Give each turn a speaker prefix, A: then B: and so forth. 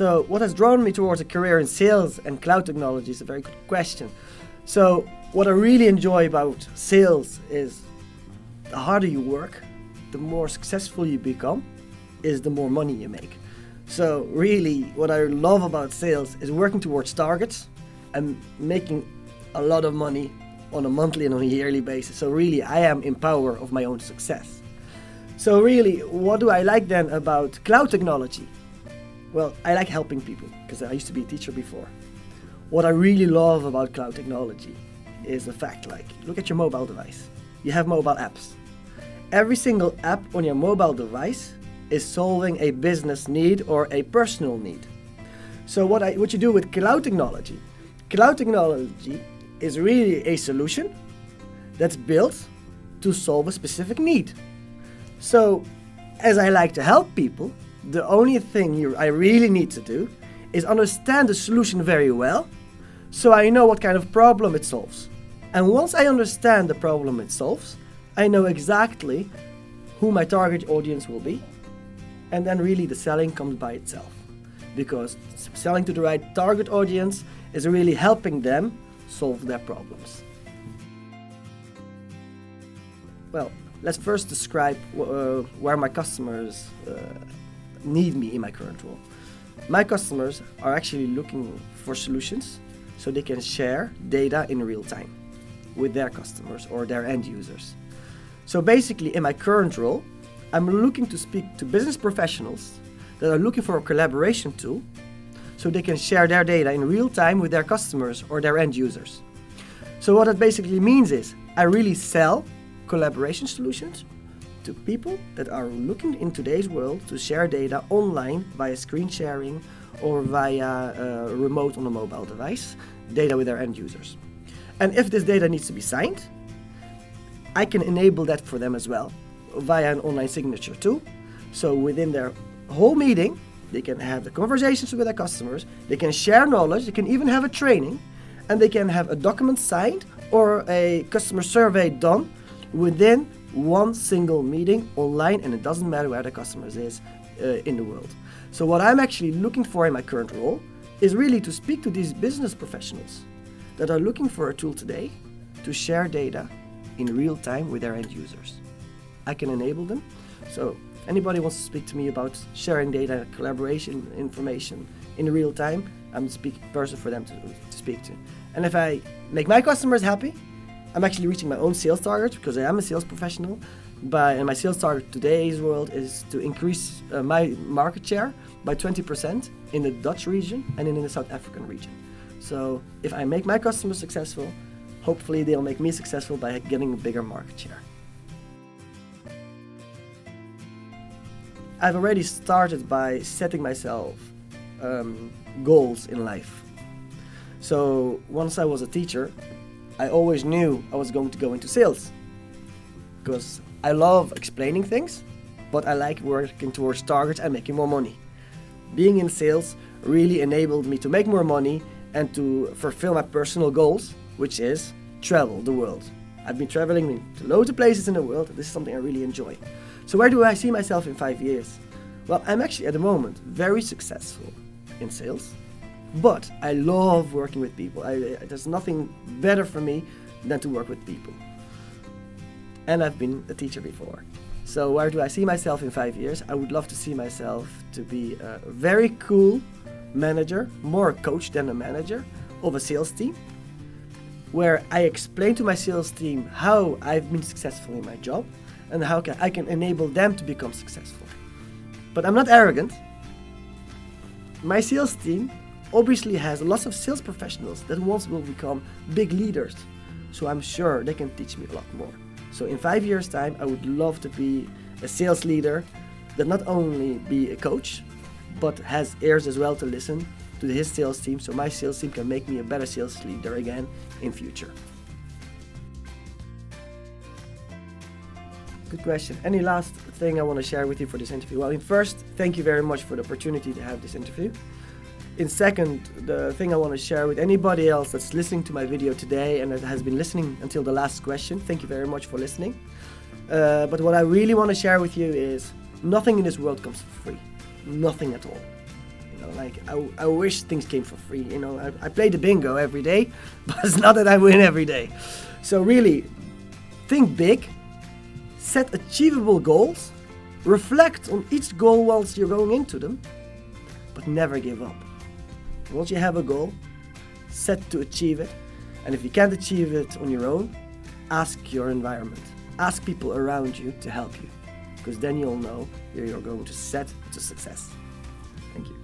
A: So what has drawn me towards a career in sales and cloud technology is a very good question. So what I really enjoy about sales is the harder you work, the more successful you become, is the more money you make. So really what I love about sales is working towards targets and making a lot of money on a monthly and on a yearly basis. So really I am in power of my own success. So really, what do I like then about cloud technology? Well, I like helping people because I used to be a teacher before. What I really love about cloud technology is the fact, like, look at your mobile device. You have mobile apps. Every single app on your mobile device is solving a business need or a personal need. So what you do with cloud technology is really a solution that's built to solve a specific need. So as I like to help people, the only thing I really need to do is understand the solution very well, so I know what kind of problem it solves. And once I understand the problem it solves, I know exactly who my target audience will be, and then really the selling comes by itself. Because selling to the right target audience is really helping them solve their problems. Well, let's first describe where my customers need me in my current role. My customers are actually looking for solutions so they can share data in real time with their customers or their end users. So basically in my current role, I'm looking to speak to business professionals that are looking for a collaboration tool so they can share their data in real time with their customers or their end users. So what that basically means is I really sell collaboration solutions to people that are looking in today's world to share data online via screen sharing or via remote on a mobile device, data with their end users. And if this data needs to be signed, I can enable that for them as well via an online signature tool. So within their whole meeting, they can have the conversations with their customers, they can share knowledge, they can even have a training, and they can have a document signed or a customer survey done within one single meeting online, and it doesn't matter where the customer is in the world. So what I'm actually looking for in my current role is really to speak to these business professionals that are looking for a tool today to share data in real time with their end users. I can enable them. So if anybody wants to speak to me about sharing data, collaboration, information in real time, I'm the person for them to speak to. And if I make my customers happy, I'm actually reaching my own sales target because I am a sales professional. And my sales target today's world is to increase my market share by 20% in the Dutch region and in the South African region. So if I make my customers successful, hopefully they'll make me successful by getting a bigger market share. I've already started by setting myself goals in life. So once I was a teacher, I always knew I was going to go into sales because I love explaining things, but I like working towards targets and making more money. Being in sales really enabled me to make more money and to fulfill my personal goals, which is travel the world. I've been traveling to loads of places in the world, and this is something I really enjoy. So where do I see myself in 5 years? Well, I'm actually at the moment very successful in sales, but I love working with people. There's nothing better for me than to work with people. And I've been a teacher before. So where do I see myself in 5 years? I would love to see myself to be a very cool manager, more a coach than a manager of a sales team, where I explain to my sales team how I've been successful in my job and how I can enable them to become successful. But I'm not arrogant. My sales team obviously has lots of sales professionals that once will become big leaders. So I'm sure they can teach me a lot more. So in 5 years' time, I would love to be a sales leader that not only be a coach, but has ears as well to listen to his sales team, so my sales team can make me a better sales leader again in future. Good question. Any last thing I want to share with you for this interview? Well, first, thank you very much for the opportunity to have this interview. In second, the thing I want to share with anybody else that's listening to my video today and that has been listening until the last question, thank you very much for listening. But what I really want to share with you is nothing in this world comes for free. Nothing at all. You know, like I wish things came for free. You know, I play the bingo every day, but it's not that I win every day. So really, think big, set achievable goals, reflect on each goal whilst you're going into them, but never give up. Once you have a goal, set to achieve it, and if you can't achieve it on your own, ask your environment. Ask people around you to help you, because then you'll know you're going to set to success. Thank you.